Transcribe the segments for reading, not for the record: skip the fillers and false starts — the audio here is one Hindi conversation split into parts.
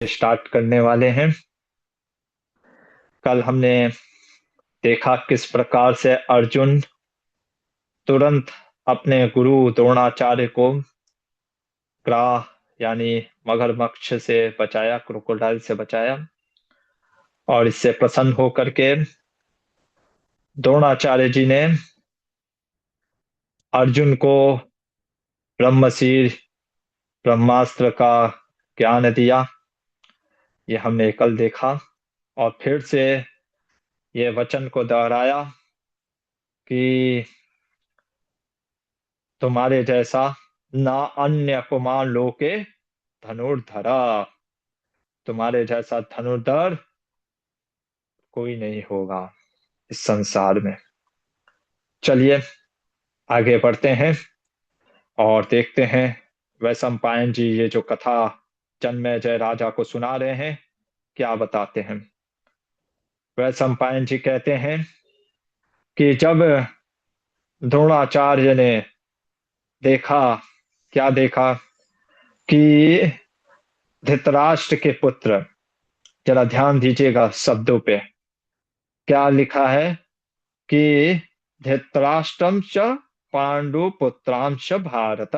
स्टार्ट करने वाले हैं। कल हमने देखा किस प्रकार से अर्जुन तुरंत अपने गुरु द्रोणाचार्य को ग्राह यानी मगरमच्छ से बचाया, क्रोकोडाइल से बचाया। और इससे प्रसन्न होकर के द्रोणाचार्य जी ने अर्जुन को ब्रह्मशीर ब्रह्मास्त्र का ज्ञान दिया। ये हमने कल देखा। और फिर से ये वचन को दोहराया कि तुम्हारे जैसा ना अन्य कुमार लोके धनुर्धरा, तुम्हारे जैसा धनुर्धर कोई नहीं होगा इस संसार में। चलिए आगे बढ़ते हैं और देखते हैं वैशंपायन जी ये जो कथा जन्मेजय राजा को सुना रहे हैं क्या बताते हैं। वैशंपायन जी कहते हैं कि जब द्रोणाचार्य ने देखा, क्या देखा कि धृतराष्ट्र के पुत्र, जरा ध्यान दीजिएगा शब्दों पे, क्या लिखा है कि धृतराष्ट्रम च पांडु पुत्रांश भारत।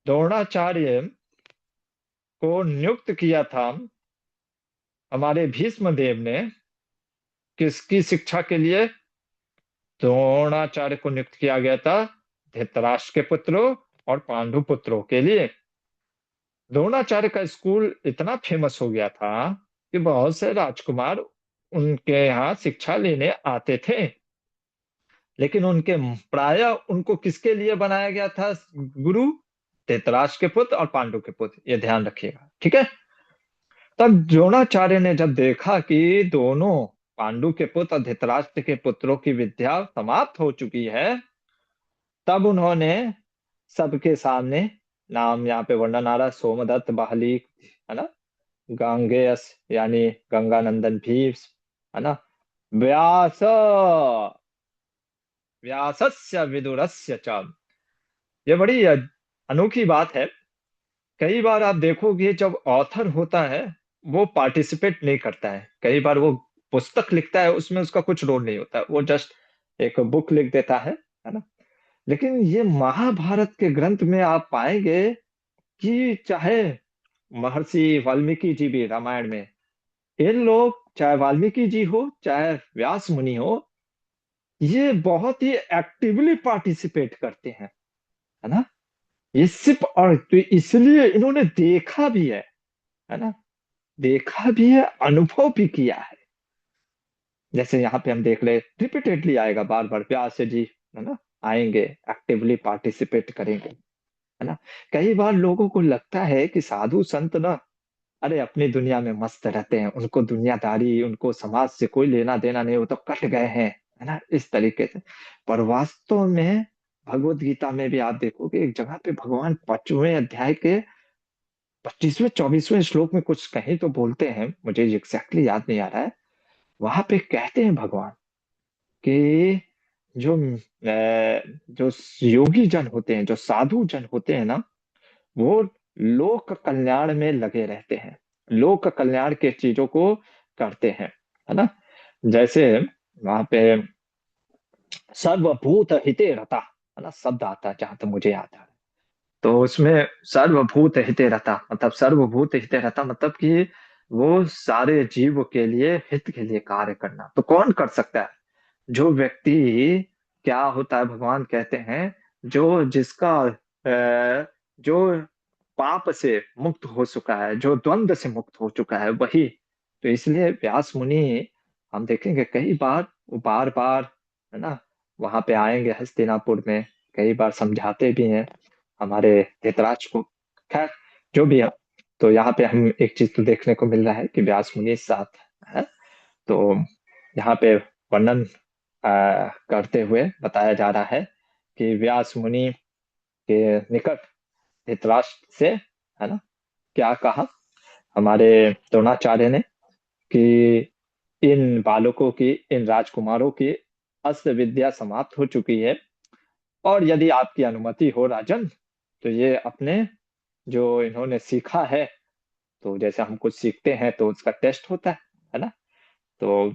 द्रोणाचार्य को नियुक्त किया था हमारे भीष्म देव ने किसकी शिक्षा के लिए। द्रोणाचार्य को नियुक्त किया गया था धृतराष्ट्र के पुत्रों और पांडु पुत्रों के लिए। द्रोणाचार्य का स्कूल इतना फेमस हो गया था कि बहुत से राजकुमार उनके यहाँ शिक्षा लेने आते थे। लेकिन उनके प्राय उनको किसके लिए बनाया गया था गुरु? धृतराष्ट्र के पुत्र और पांडु के पुत्र, ये ध्यान रखिएगा, ठीक है। तब द्रोणाचार्य ने जब देखा कि दोनों पांडु के पुत्र और धृतराष्ट्र के पुत्रों की विद्या समाप्त हो चुकी है, तब उन्होंने सबके सामने, नाम यहाँ पे वर्णन आ रहा है, सोमदत्त बाहलिक, है ना, गांगेयस यानी गंगानंदन भीष्म, है ना, व्यास व्यासस्य विदुरस्य च। ये बड़ी अनोखी बात है। कई बार आप देखोगे जब ऑथर होता है वो पार्टिसिपेट नहीं करता है। कई बार वो पुस्तक लिखता है उसमें उसका कुछ रोल नहीं होता है, वो जस्ट एक बुक लिख देता है ना। लेकिन ये महाभारत के ग्रंथ में आप पाएंगे कि चाहे महर्षि वाल्मीकि जी भी रामायण में, इन लोग चाहे वाल्मीकि जी हो चाहे व्यास मुनि हो, ये बहुत ही एक्टिवली पार्टिसिपेट करते हैं, है ना। ये सिर्फ और तो इसलिए इन्होंने देखा भी है ना, देखा भी है, अनुभव भी किया है। जैसे यहाँ पे हम देख ले, रिपीटेडली आएगा बार बार व्यास जी, है ना, आएंगे, एक्टिवली पार्टिसिपेट करेंगे, है ना। कई बार लोगों को लगता है कि साधु संत ना, अरे अपनी दुनिया में मस्त रहते हैं, उनको दुनियादारी, उनको समाज से कोई लेना देना नहीं, वो तो कट गए हैं, है ना, इस तरीके से। पर वास्तव में भगवत गीता में भी आप देखोगे एक जगह पे भगवान 5वें अध्याय के 25वें 24वें श्लोक में कुछ कहीं तो बोलते हैं, मुझे एग्जैक्टली याद नहीं आ रहा है। वहां पे कहते हैं भगवान कि जो योगी जन होते हैं, जो साधु जन होते हैं ना, वो लोक कल्याण में लगे रहते हैं, लोक कल्याण के चीजों को करते हैं, है ना। जैसे वहां पे सर्वभूत हिते रता, है ना, शब्द आता है जहां तक मुझे याद आ रहा है। तो उसमें सर्वभूत हिते रता मतलब, सर्वभूत हिते रता मतलब कि वो सारे जीव के लिए, हित के लिए कार्य करना। तो कौन कर सकता है? जो व्यक्ति, क्या होता है भगवान कहते हैं, जो जिसका जो पाप से मुक्त हो चुका है, जो द्वंद से मुक्त हो चुका है, वही। तो इसलिए व्यास मुनि, हम देखेंगे कई बार, वो बार बार, है ना, वहां पे आएंगे हस्तिनापुर में, कई बार समझाते भी हैं हमारे धृतराष्ट्र को। खैर, जो भी है, तो यहाँ पे हम एक चीज तो देखने को मिल रहा है कि व्यास मुनि साथ है। तो यहाँ पे वर्णन करते हुए बताया जा रहा है कि व्यास मुनि के निकट धृतराष्ट्र से, है ना, क्या कहा हमारे द्रोणाचार्य ने कि इन बालकों की, इन राजकुमारों की अस्त्र विद्या समाप्त हो चुकी है, और यदि आपकी अनुमति हो राजन, तो ये अपने जो इन्होंने सीखा है तो जैसे हम कुछ सीखते हैं तो उसका टेस्ट होता है ना। तो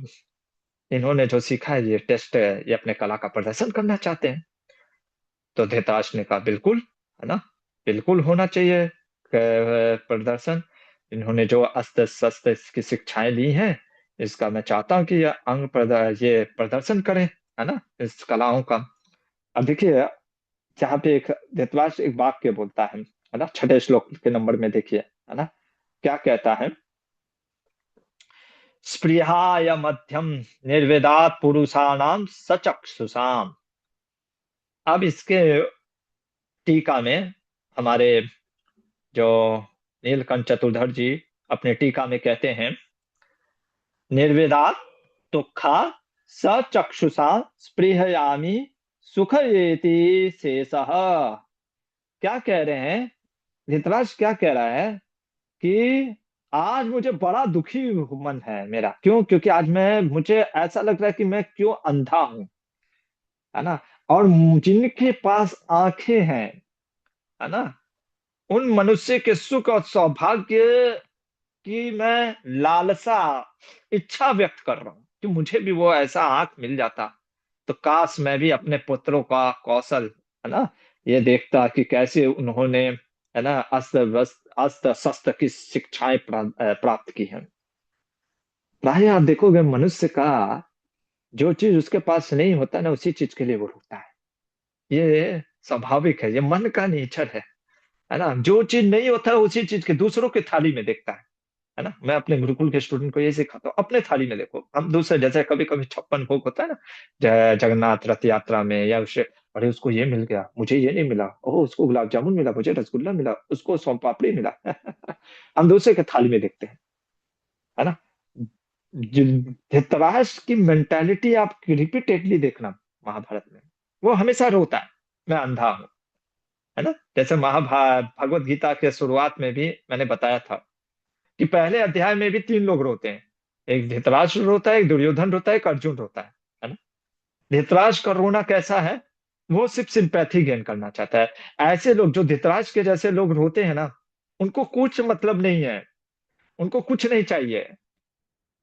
इन्होंने जो सीखा है ये टेस्ट है, ये अपने कला का प्रदर्शन करना चाहते हैं। तो धृतराष्ट्र ने कहा बिल्कुल, है ना, बिल्कुल होना चाहिए प्रदर्शन। इन्होंने जो अस्त्र शस्त्र की शिक्षाएं ली हैं, इसका मैं चाहता हूँ कि ये प्रदर्शन करें, है ना, इस कलाओं का। अब देखिए, जहाँ पे एक धृतराष्ट्र एक वाक्य बोलता है ना, छठे श्लोक के नंबर में देखिए, है ना, क्या कहता है। स्पृहाय मध्यम निर्वेदात पुरुषाणाम सचक्षुषाम। अब इसके टीका में हमारे जो नीलकंठ चतुर्धर जी अपने टीका में कहते हैं, निर्वेदात दुखा सचक्षुषा स्पृहयामि सुख येति शेषः। क्या कह रहे हैं, धृतराष्ट्र क्या कह रहा है कि आज मुझे बड़ा दुखी मन है मेरा, क्यों, क्योंकि आज मैं, मुझे ऐसा लग रहा है कि मैं क्यों अंधा हूं, है ना। और जिनके पास आंखें हैं, है ना, उन मनुष्य के सुख और सौभाग्य की मैं लालसा, इच्छा व्यक्त कर रहा हूं कि मुझे भी वो ऐसा आंख मिल जाता, तो काश मैं भी अपने पुत्रों का कौशल, है ना, ये देखता कि कैसे उन्होंने, है ना, अस्त्र शस्त्र की शिक्षाएं प्राप्त की हैं। प्राय आप देखोगे मनुष्य का जो चीज उसके पास नहीं होता ना, उसी चीज के लिए वो रोता है। ये स्वाभाविक है, ये मन का नेचर है ना। जो चीज नहीं होता है उसी चीज के दूसरों की थाली में देखता है ना। मैं अपने गुरुकुल के स्टूडेंट को ये सिखाता हूँ, अपने थाली में देखो, हम दूसरे, जैसे कभी कभी 56 भोग होता है ना, जगन्नाथ रथ यात्रा में, या उसे, अरे उसको ये मिल गया मुझे ये नहीं मिला, ओह उसको गुलाब जामुन मिला मुझे रसगुल्ला मिला, उसको सोन पापड़ी मिला। हम दूसरे के थाली में देखते हैं, है ना। धृतराष्ट्र की मेंटालिटी आप रिपीटेडली देखना महाभारत में, वो हमेशा रोता है, मैं अंधा हूं, है ना। जैसे महाभारत भगवत गीता के शुरुआत में भी मैंने बताया था कि पहले अध्याय में भी 3 लोग रोते हैं, एक धृतराष्ट्र रोता है, एक दुर्योधन रोता है, एक अर्जुन रोता है ना। धृतराष्ट्र का रोना कैसा है, वो सिर्फ सिंपैथी गेन करना चाहता है। ऐसे लोग जो धृतराष्ट्र के जैसे लोग रोते हैं ना, उनको कुछ मतलब नहीं है, उनको कुछ नहीं चाहिए,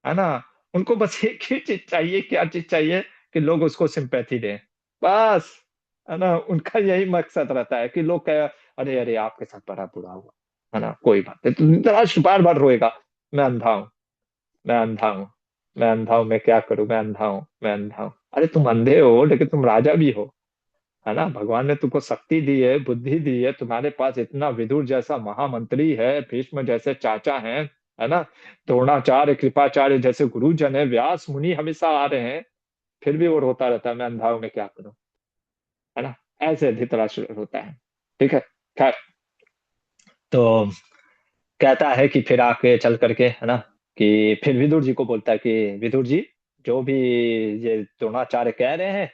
है ना। उनको बस एक ही चीज चाहिए, क्या चीज चाहिए, कि लोग उसको सिंपैथी दें, बस, है ना। उनका यही मकसद रहता है कि लोग कहे, अरे अरे आपके साथ बड़ा बुरा हुआ, है ना, कोई बात नहीं। तो धृतराष्ट्र बार बार रोएगा, मैं अंधा हूं, मैं अंधा हूं, मैं अंधा हूं, मैं क्या करूं, मैं अंधा हूं, मैं अंधा हूं। अरे तुम अंधे हो लेकिन तुम राजा भी हो, है ना। भगवान ने तुमको शक्ति दी है, बुद्धि दी है, तुम्हारे पास इतना विदुर जैसा महामंत्री है, भीष्म जैसे चाचा हैं, है ना, द्रोणाचार्य कृपाचार्य जैसे गुरुजन है, व्यास मुनि हमेशा आ रहे हैं, फिर भी वो रोता रहता है, मैं अंधा हूं, मैं क्या करूं, है ना। ऐसे धृतराष्ट्र होता है, ठीक है। खैर, तो कहता है कि फिर आके चल करके, है ना, कि फिर विदुर जी को बोलता है कि विदुर जी, जो भी ये द्रोणाचार्य कह रहे हैं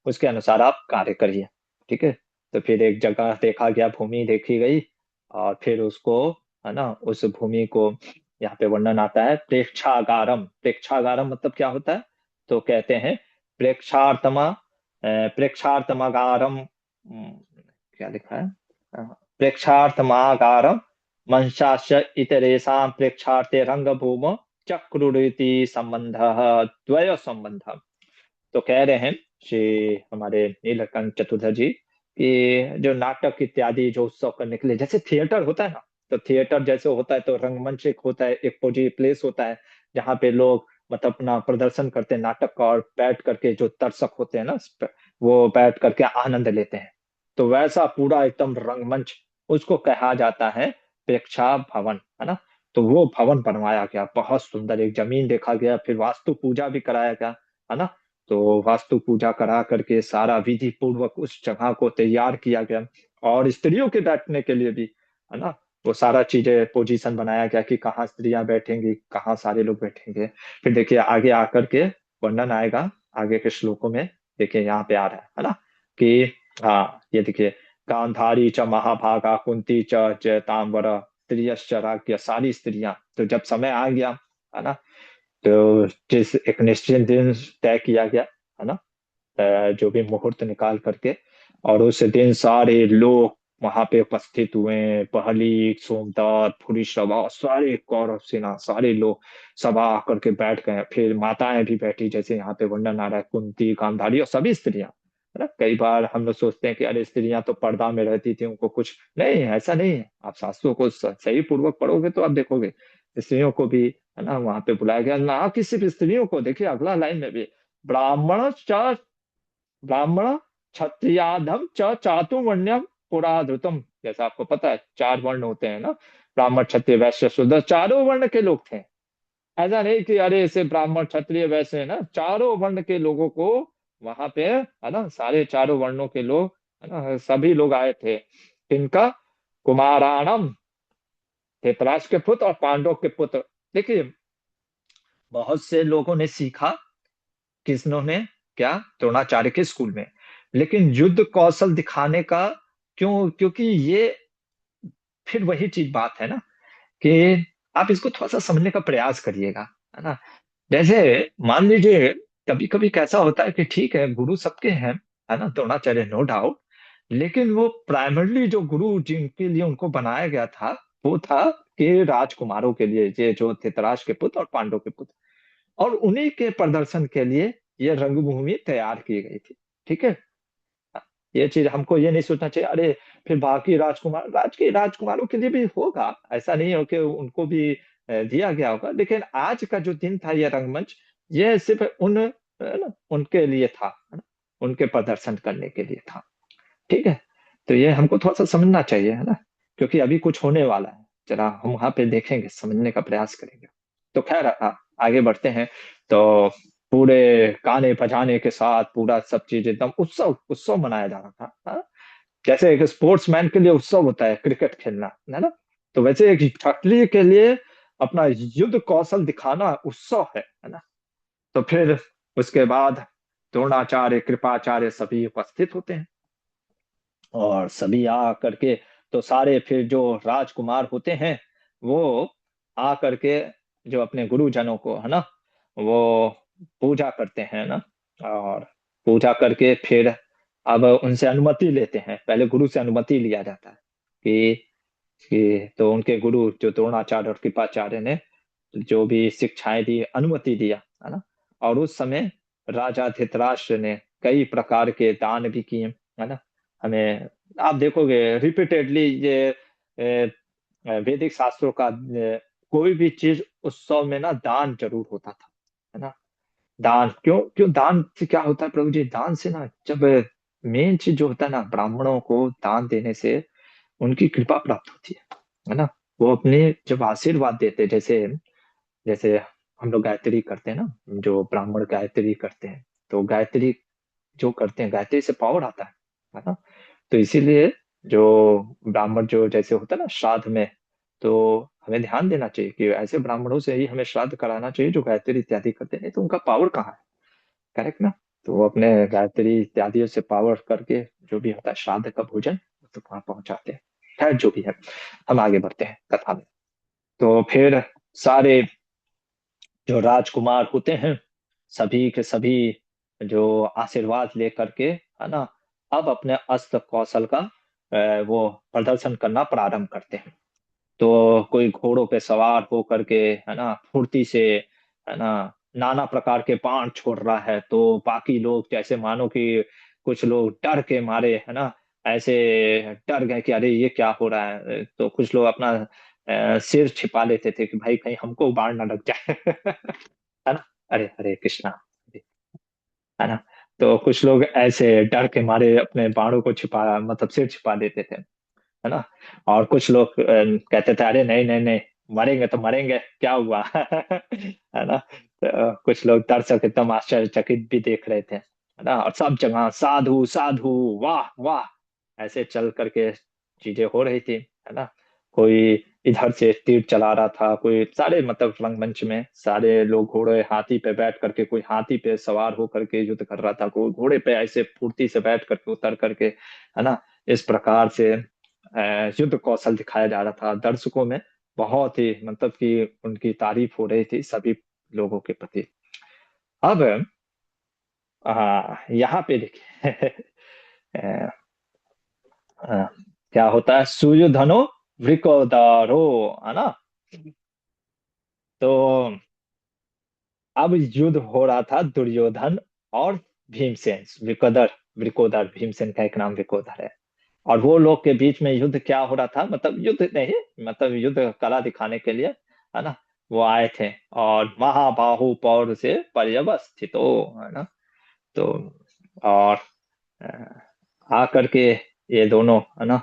उसके अनुसार आप कार्य करिए, ठीक है। तो फिर एक जगह देखा गया, भूमि देखी गई, और फिर उसको, है ना, उस भूमि को, यहाँ पे वर्णन आता है, प्रेक्षागारम। प्रेक्षागारम मतलब क्या होता है, तो कहते हैं प्रेक्षार्थमा, प्रेक्षार्थमागारम, क्या लिखा है, प्रेक्षार्थमागारम मंशास्य इतरेषां प्रेक्षार्थे रंगभूमौ चक्रुरिति संबंध, द्वय संबंध। तो कह रहे हैं श्री हमारे नीलकंठ चतुर्थ जी कि जो नाटक इत्यादि जो उत्सव करने के लिए, जैसे थिएटर होता है ना, तो थिएटर जैसे होता है तो रंगमंच एक होता है, एक पोजी प्लेस होता है, जहाँ पे लोग मतलब अपना प्रदर्शन करते हैं नाटक का, और बैठ करके जो दर्शक होते हैं ना, वो बैठ करके आनंद लेते हैं। तो वैसा पूरा एकदम रंगमंच, उसको कहा जाता है प्रेक्षा भवन, है ना। तो वो भवन बनवाया गया, बहुत सुंदर, एक जमीन देखा गया, फिर वास्तु पूजा भी कराया गया, है ना। तो वास्तु पूजा करा करके सारा विधि पूर्वक उस जगह को तैयार किया गया, और स्त्रियों के बैठने के लिए भी, है ना, वो सारा चीजें पोजीशन बनाया गया कि कहाँ स्त्रियां बैठेंगी, कहाँ सारे लोग बैठेंगे। फिर देखिए आगे आकर के वर्णन आएगा, आगे के श्लोकों में देखिए यहाँ पे आ रहा है ना, कि हाँ ये देखिए, गांधारी च महाभागा कुंती च जयतांबर स्त्रियश्च राज्ञ, सारी स्त्रियां, तो जब समय आ गया, है ना, तो जिस एक निश्चित दिन तय किया गया, है ना, जो भी मुहूर्त निकाल करके, और उस दिन सारे लोग वहां पे उपस्थित हुए। प्रहलीक, सोमदत्त, भूरिश्रवा, सारे कौरव सेना, सारे लोग सभा आकर के बैठ गए। फिर माताएं भी बैठी, जैसे यहाँ पे वर्णन आ रहा है, कुंती, गांधारी और सभी स्त्रियां, है ना। कई बार हम लोग सोचते हैं कि अरे स्त्रियां तो पर्दा में रहती थी, उनको कुछ नहीं, ऐसा नहीं है। आप शास्त्रों को सही पूर्वक पढ़ोगे तो आप देखोगे स्त्रियों को भी, है ना, वहां पे बुलाया गया। ना कि सिर्फ स्त्रियों को, देखिए अगला लाइन में भी, ब्राह्मण च ब्राह्मण क्षत्रियाधम च चातुर्वर्ण्यम पुराधृतम। जैसा आपको पता है, चार वर्ण होते हैं ना, ब्राह्मण क्षत्रिय वैश्य शूद्र, चारों वर्ण के लोग थे। ऐसा नहीं कि अरे इसे ब्राह्मण क्षत्रिय वैश्य, है ना, चारों वर्ण के लोगों को वहां पे, है ना, सारे चारों वर्णों के लोग, है ना, सभी लोग आए थे। इनका कुमाराणम, धृतराष्ट्र के पुत्र और पांडव के पुत्र। देखिए बहुत से लोगों ने सीखा, किसने, क्या, द्रोणाचार्य के स्कूल में। लेकिन युद्ध कौशल दिखाने का, क्यों, क्योंकि ये फिर वही चीज बात है ना, कि आप इसको थोड़ा सा समझने का प्रयास करिएगा, है ना। जैसे मान लीजिए कभी कभी कैसा होता है कि ठीक है गुरु सबके हैं, है ना, द्रोणाचार्य नो डाउट, लेकिन वो प्राइमरली जो गुरु जिनके लिए उनको बनाया गया था, वो था कि राजकुमारों के लिए, ये जो धृतराष्ट्र के पुत्र और पांडव के पुत्र, और उन्हीं के प्रदर्शन के लिए ये रंगभूमि तैयार की गई थी। ठीक है। ये चीज हमको ये नहीं सोचना चाहिए अरे फिर बाकी राजकुमारों के लिए भी होगा, ऐसा नहीं हो कि उनको भी दिया गया होगा, लेकिन आज का जो दिन था ये रंगमंच, ये सिर्फ है ना, उनके लिए था, है ना, उनके प्रदर्शन करने के लिए था। ठीक है। तो ये हमको थोड़ा सा समझना चाहिए, है ना, क्योंकि अभी कुछ होने वाला है, जरा हम वहां पे देखेंगे, समझने का प्रयास करेंगे। तो खैर आगे बढ़ते हैं। तो पूरे गाने बजाने के साथ पूरा सब चीज एकदम उत्सव उत्सव मनाया जा रहा था, हाँ? जैसे एक स्पोर्ट्समैन के लिए उत्सव होता है क्रिकेट खेलना, है ना, तो वैसे एक क्षत्रिय के लिए अपना युद्ध कौशल दिखाना उत्सव है ना। तो फिर उसके बाद द्रोणाचार्य, कृपाचार्य सभी उपस्थित होते हैं, और सभी आ करके, तो सारे फिर जो राजकुमार होते हैं वो आ करके जो अपने गुरुजनों को, है ना, वो पूजा करते हैं ना, और पूजा करके फिर अब उनसे अनुमति लेते हैं। पहले गुरु से अनुमति लिया जाता है कि तो उनके गुरु जो द्रोणाचार्य और कृपाचार्य ने जो भी शिक्षाएं दी, अनुमति दिया, है ना। और उस समय राजा धृतराष्ट्र ने कई प्रकार के दान भी किए, है ना। हमें, आप देखोगे रिपीटेडली ये वैदिक शास्त्रों का कोई भी चीज उत्सव में ना दान जरूर होता था, है ना। दान क्यों, क्यों दान से क्या होता है प्रभु जी, दान से ना, जब मेन चीज जो होता है ना, ब्राह्मणों को दान देने से उनकी कृपा प्राप्त होती है ना। वो अपने जब आशीर्वाद देते हैं, जैसे जैसे हम लोग गायत्री करते हैं ना, जो ब्राह्मण गायत्री करते हैं, तो गायत्री जो करते हैं, गायत्री से पावर आता है ना। तो इसीलिए जो ब्राह्मण जो जैसे होता है ना श्राद्ध में, तो हमें ध्यान देना चाहिए कि ऐसे ब्राह्मणों से ही हमें श्राद्ध कराना चाहिए जो गायत्री इत्यादि करते हैं, नहीं तो उनका पावर कहाँ है। करेक्ट ना। तो वो अपने गायत्री इत्यादि से पावर करके जो भी होता है श्राद्ध का भोजन, तो वहां पहुंचाते हैं। खैर जो भी है, हम आगे बढ़ते हैं कथा में। तो फिर सारे जो राजकुमार होते हैं, सभी के सभी जो आशीर्वाद लेकर के, है ना, अब अपने अस्त्र कौशल का वो प्रदर्शन करना प्रारंभ करते हैं। तो कोई घोड़ों पे सवार हो करके, है ना, फुर्ती से, है ना, नाना प्रकार के बाण छोड़ रहा है, तो बाकी लोग जैसे मानो कि कुछ लोग डर के मारे, है ना, ऐसे डर गए कि अरे ये क्या हो रहा है, तो कुछ लोग अपना सिर छिपा लेते थे कि भाई कहीं हमको बाण ना लग जाए है ना। अरे हरे कृष्णा, है ना। तो कुछ लोग ऐसे डर के मारे अपने बाणों को छिपा, मतलब सिर छिपा देते थे, है ना। और कुछ लोग कहते थे अरे नहीं नहीं नहीं, मरेंगे तो मरेंगे, क्या हुआ है ना। तो कुछ लोग दर्शक एकदम आश्चर्यचकित भी देख रहे थे, है ना। और सब जगह साधु साधु, वाह वाह, ऐसे चल करके चीजें हो रही थी, है ना। कोई इधर से तीर चला रहा था, कोई सारे मतलब रंगमंच में सारे लोग घोड़े हाथी पे बैठ करके, कोई हाथी पे सवार होकर के युद्ध कर रहा था, कोई घोड़े पे ऐसे फुर्ती से बैठ करके उतर करके, है ना। इस प्रकार से युद्ध कौशल दिखाया जा रहा था दर्शकों में। बहुत ही मतलब कि उनकी तारीफ हो रही थी सभी लोगों के प्रति। अब यहाँ पे देखिए अ, क्या होता है, सुयोधनो वृकोदरो, है ना। तो अब युद्ध हो रहा था दुर्योधन और भीमसेन, वृकोदर, वृकोदर, भीमसेन का एक नाम वृकोदर है। और वो लोग के बीच में युद्ध क्या हो रहा था, मतलब युद्ध नहीं, मतलब युद्ध कला दिखाने के लिए, है ना, वो आए थे। और महाबाहु पौर से पर्यवस्थितो, है ना। तो और आ करके ये दोनों, है ना,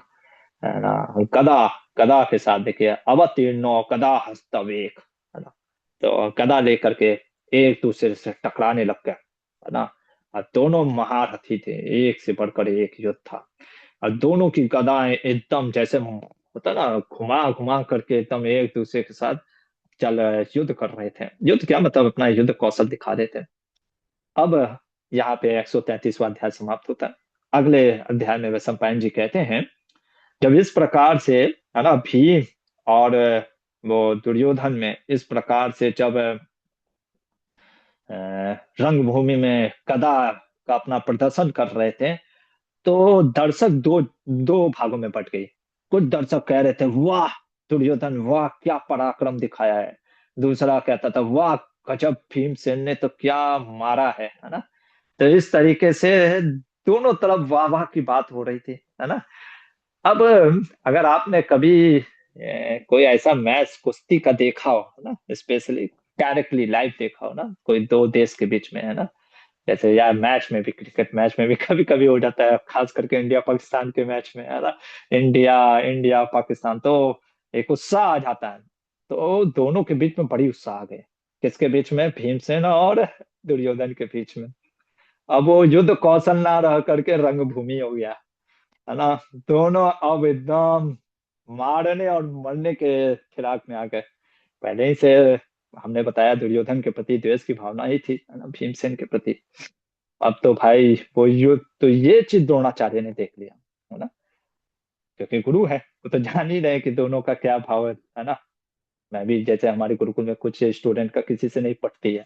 गदा, गदा के साथ देखिए, अवतीर्णो गदा हस्तवेग, है ना। तो गदा लेकर के एक दूसरे से टकराने लग गए, है ना। और दोनों महारथी थे, एक से बढ़कर एक युद्ध था। और दोनों की गदाएं एकदम जैसे होता ना, घुमा घुमा करके एकदम एक दूसरे के साथ चल युद्ध कर रहे थे। युद्ध क्या मतलब, अपना युद्ध कौशल दिखा रहे थे। अब यहाँ पे 133वां अध्याय समाप्त होता है। अगले अध्याय में वैशंपायन जी कहते हैं, जब इस प्रकार से, है ना, भीम और वो दुर्योधन में इस प्रकार से जब रंगभूमि में गदा का अपना प्रदर्शन कर रहे थे, तो दर्शक दो दो भागों में बट गई। कुछ दर्शक कह रहे थे, वाह दुर्योधन, वाह क्या पराक्रम दिखाया है। दूसरा कहता था, वाह गजब, भीमसेन ने तो क्या मारा है ना। तो इस तरीके से दोनों तरफ वाह वाह की बात हो रही थी, है ना। अब अगर आपने कभी कोई ऐसा मैच कुश्ती का देखा हो, है ना, स्पेशली डायरेक्टली लाइव देखा हो ना, कोई दो देश के बीच में, है ना, जैसे यार मैच में भी, क्रिकेट मैच में भी कभी कभी हो जाता है, खास करके इंडिया पाकिस्तान के मैच में, है ना। इंडिया इंडिया पाकिस्तान, तो एक उत्साह आ जाता है। तो दोनों के बीच में बड़ी उत्साह आ गई। किसके बीच में, भीमसेन और दुर्योधन के बीच में। अब वो युद्ध कौशल ना रह करके रंगभूमि हो गया, है ना। दोनों अब एकदम मारने और मरने के फिराक में आ गए। पहले ही से हमने बताया, दुर्योधन के प्रति द्वेष की भावना ही थी, है ना, भीमसेन के प्रति। अब तो भाई वो युद्ध, तो ये चीज द्रोणाचार्य ने देख लिया, है ना, क्योंकि गुरु है, वो तो जान ही रहे कि दोनों का क्या भाव है ना। मैं भी, जैसे हमारे गुरुकुल में कुछ स्टूडेंट का किसी से नहीं पटती है,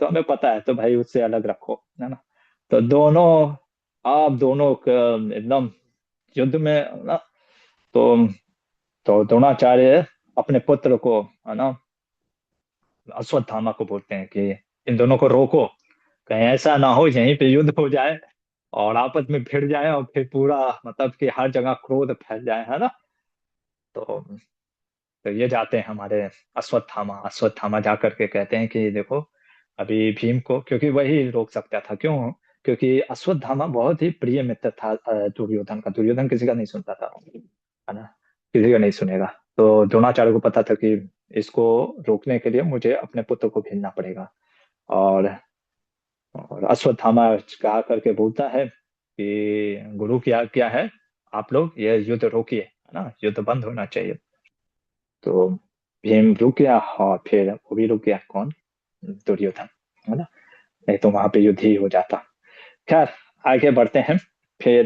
तो हमें पता है, तो भाई उससे अलग रखो, है ना। तो दोनों, आप दोनों एकदम युद्ध में, है ना। तो द्रोणाचार्य अपने पुत्र को, है ना, अश्वत्थामा को बोलते हैं कि इन दोनों को रोको, कहीं ऐसा ना हो यहीं पे युद्ध हो जाए और आपस में भिड़ जाए, और फिर पूरा मतलब कि हर जगह क्रोध फैल जाए, है ना। तो ये जाते हैं हमारे अश्वत्थामा, अश्वत्थामा जा करके कहते हैं कि देखो, अभी भीम को, क्योंकि वही रोक सकता था, क्यों, क्योंकि अश्वत्थामा बहुत ही प्रिय मित्र था दुर्योधन का। दुर्योधन किसी का नहीं सुनता था, है ना, किसी का नहीं सुनेगा। तो द्रोणाचार्य को पता था कि इसको रोकने के लिए मुझे अपने पुत्र को भेजना पड़ेगा। और अश्वत्थामा कहा करके बोलता है कि गुरु की आज्ञा है, आप लोग ये युद्ध रोकिए, है ना, युद्ध बंद होना चाहिए। तो भीम रुक गया, और फिर वो भी रुक गया, कौन, दुर्योधन, है ना। नहीं तो वहां पे युद्ध ही हो जाता। खैर, आगे बढ़ते हैं। फिर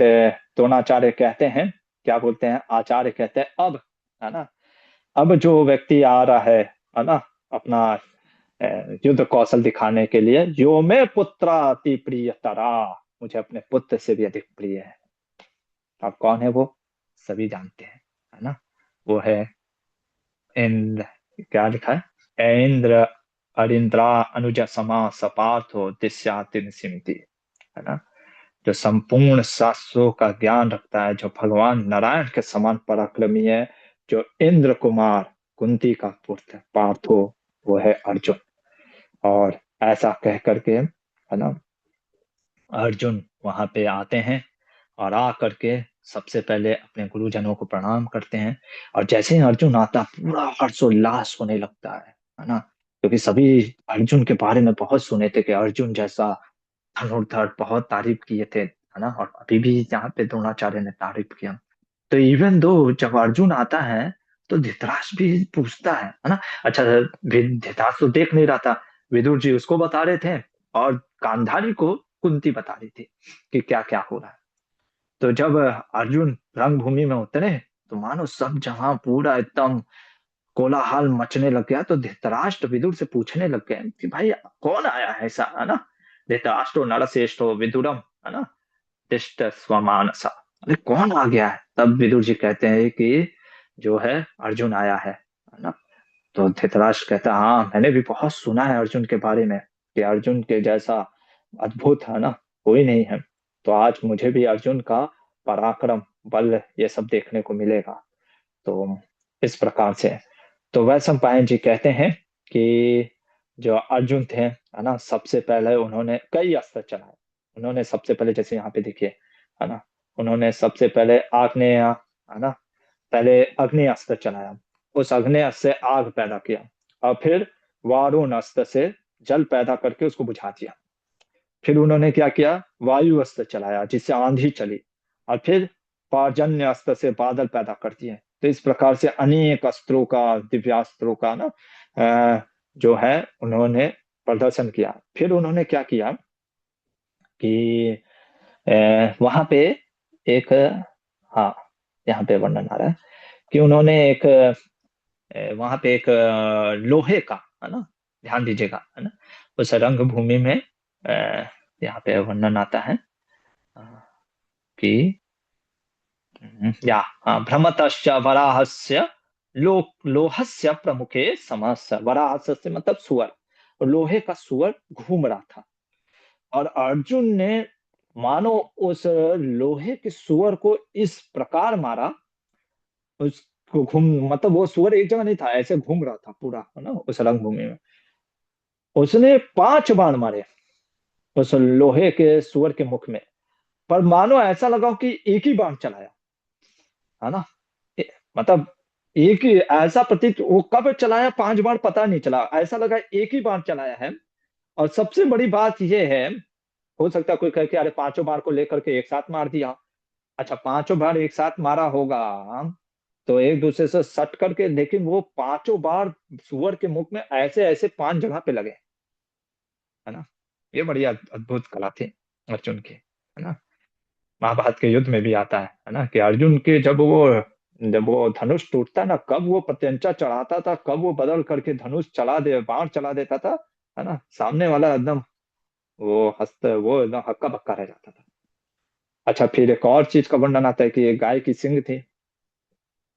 द्रोणाचार्य कहते हैं, क्या बोलते हैं, आचार्य कहते हैं, अब, है ना, अब जो व्यक्ति आ रहा है ना, अपना युद्ध कौशल दिखाने के लिए, यो में पुत्राति प्रियतरा, मुझे अपने पुत्र से भी अधिक प्रिय है। अब कौन है वो, सभी जानते हैं, है ना। वो है इंद्र, क्या लिखा है, इंद्र अरिंद्रा अनुज समा सपार्थो दिश्याति सिमिति, है ना। जो संपूर्ण शास्त्रों का ज्ञान रखता है, जो भगवान नारायण के समान पराक्रमी है, जो इंद्र कुमार कुंती का पुत्र पार्थो, वो है अर्जुन। और ऐसा कह करके, है ना, अर्जुन वहां पे आते हैं, और आ करके सबसे पहले अपने गुरुजनों को प्रणाम करते हैं। और जैसे ही अर्जुन आता, पूरा हर्षोल्लास होने लगता है ना, क्योंकि सभी अर्जुन के बारे में बहुत सुने थे कि अर्जुन जैसा धनुर्धर, बहुत तारीफ किए थे, है ना। और अभी भी यहाँ पे द्रोणाचार्य ने तारीफ किया। तो इवन दो जब अर्जुन आता है, तो धृतराष्ट्र भी पूछता है ना। अच्छा, धृतराष्ट्र तो देख नहीं रहा था, विदुर जी उसको बता रहे थे, और गांधारी को कुंती बता रही थी कि क्या क्या हो रहा है। तो जब अर्जुन रंगभूमि में उतरे, तो मानो सब जहां पूरा एकदम कोलाहल मचने लग गया। तो धृतराष्ट्र विदुर से पूछने लग गए कि भाई कौन आया है ऐसा, है ना। धृतराष्ट्र नरश्रेष्ठो विदुरम, है ना, तिष्ठ स्वमानसा, अरे कौन आ गया है? तब विदुर जी कहते हैं कि जो है अर्जुन आया है ना। तो धृतराष्ट्र कहता है हाँ मैंने भी बहुत सुना है अर्जुन के बारे में कि अर्जुन के जैसा अद्भुत है ना कोई नहीं है। तो आज मुझे भी अर्जुन का पराक्रम बल ये सब देखने को मिलेगा। तो इस प्रकार से तो वैशंपायन पायन जी कहते हैं कि जो अर्जुन थे है ना सबसे पहले उन्होंने कई अस्त्र चलाए। उन्होंने सबसे पहले जैसे यहाँ पे देखिए है ना उन्होंने सबसे पहले आग्नेय है ना पहले अग्नि अस्त्र चलाया। उस अग्नि अस्त्र से आग पैदा किया और फिर वारुण अस्त्र से जल पैदा करके उसको बुझा दिया। फिर उन्होंने क्या किया वायु अस्त्र चलाया जिससे आंधी चली और फिर पार्जन्य अस्त्र से बादल पैदा कर दिए। तो इस प्रकार से अनेक अस्त्रों का दिव्यास्त्रों का ना जो है उन्होंने प्रदर्शन किया। फिर उन्होंने क्या किया कि वहां पे एक हाँ यहाँ पे वर्णन आ रहा है कि उन्होंने एक वहां पे एक लोहे का है ना ध्यान दीजिएगा है ना उस रंगभूमि में अ, यहाँ पे वर्णन आता है अ, कि या भ्रमतश्च वराहस्य लोहस्य प्रमुखे समस्य। वराहस्य से मतलब सुअर और लोहे का सुअर घूम रहा था और अर्जुन ने मानो उस लोहे के सुअर को इस प्रकार मारा उसको घूम मतलब वो सुअर एक जगह नहीं था ऐसे घूम रहा था पूरा है ना उस रणभूमि में। उसने 5 बाण मारे उस लोहे के सुअर के मुख में पर मानो ऐसा लगा कि एक ही बाण चलाया है ना। मतलब एक ही ऐसा प्रतीत वो कब चलाया 5 बाण पता नहीं चला ऐसा लगा एक ही बाण चलाया है। और सबसे बड़ी बात यह है हो सकता है कोई कहे कि अरे 5 बाण को लेकर के एक साथ मार दिया। अच्छा 5 बाण एक साथ मारा होगा तो एक दूसरे से सट करके लेकिन वो 5 बार सुअर के मुख में ऐसे ऐसे 5 जगह पे लगे है ना। ये बड़ी अद्भुत कला थी अर्जुन की है ना। महाभारत के युद्ध में भी आता है ना कि अर्जुन के जब वो धनुष टूटता ना कब वो प्रत्यंचा चढ़ाता था कब वो बदल करके धनुष चला दे बाण चला देता था है ना सामने वाला एकदम वो एकदम हक्का बक्का रह जाता था। अच्छा फिर एक और चीज का वर्णन आता है कि एक गाय की सींग थी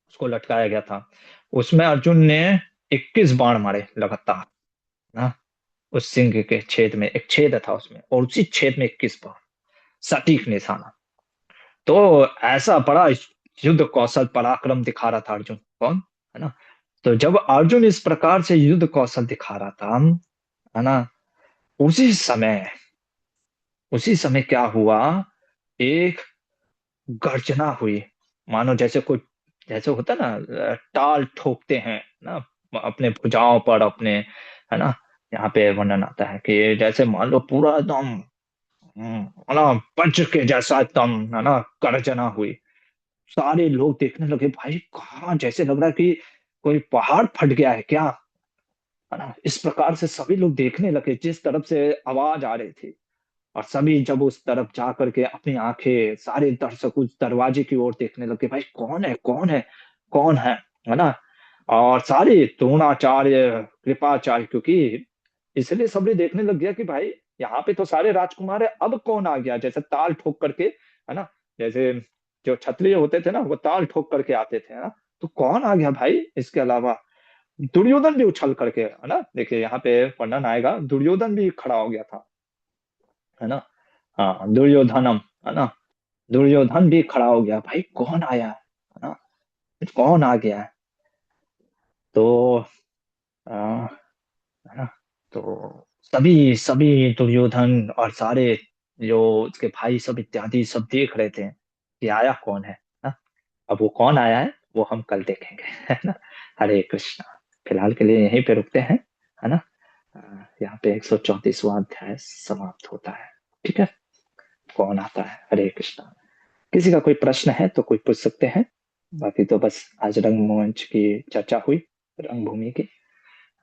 उसको लटकाया गया था उसमें अर्जुन ने 21 बाण मारे लगातार ना। उस सिंह के छेद में एक छेद था उसमें और उसी छेद में 21 बाण सटीक निशाना। तो ऐसा बड़ा युद्ध कौशल पराक्रम दिखा रहा था अर्जुन कौन है ना। तो जब अर्जुन इस प्रकार से युद्ध कौशल दिखा रहा था है ना उसी समय उसी समय क्या हुआ एक गर्जना हुई मानो जैसे कोई जैसे होता ना टाल ठोकते हैं ना अपने भुजाओं पर अपने है ना। यहाँ पे वर्णन आता है कि जैसे मान लो पूरा एकदम है ना वज्र के जैसा एकदम है ना गर्जना हुई। सारे लोग देखने लगे भाई कहाँ जैसे लग रहा है कि कोई पहाड़ फट गया है क्या है ना। इस प्रकार से सभी लोग देखने लगे जिस तरफ से आवाज आ रही थी और सभी जब उस तरफ जा करके अपनी आंखें सारे दर्शक उस दरवाजे की ओर देखने लगे भाई कौन है कौन है कौन है ना। और सारे द्रोणाचार्य कृपाचार्य क्योंकि इसलिए सभी देखने लग गया कि भाई यहाँ पे तो सारे राजकुमार है अब कौन आ गया जैसे ताल ठोक करके है ना। जैसे जो क्षत्रिय होते थे ना वो ताल ठोक करके आते थे है ना। तो कौन आ गया भाई इसके अलावा दुर्योधन भी उछल करके है ना देखिए यहाँ पे वर्णन आएगा दुर्योधन भी खड़ा हो गया था है ना। हाँ दुर्योधनम है ना दुर्योधन भी खड़ा हो गया भाई कौन आया है ना कौन आ गया है। तो है ना तो सभी सभी दुर्योधन और सारे जो उसके भाई सब इत्यादि सब देख रहे थे कि आया कौन है ना। अब वो कौन आया है वो हम कल देखेंगे है ना। हरे कृष्णा। फिलहाल के लिए यहीं पे रुकते हैं है ना। यहाँ पे 134वां अध्याय समाप्त होता है। ठीक है कौन आता है हरे कृष्णा। किसी का कोई प्रश्न है तो कोई पूछ सकते हैं। बाकी तो बस आज रंगमंच की चर्चा हुई रंगभूमि की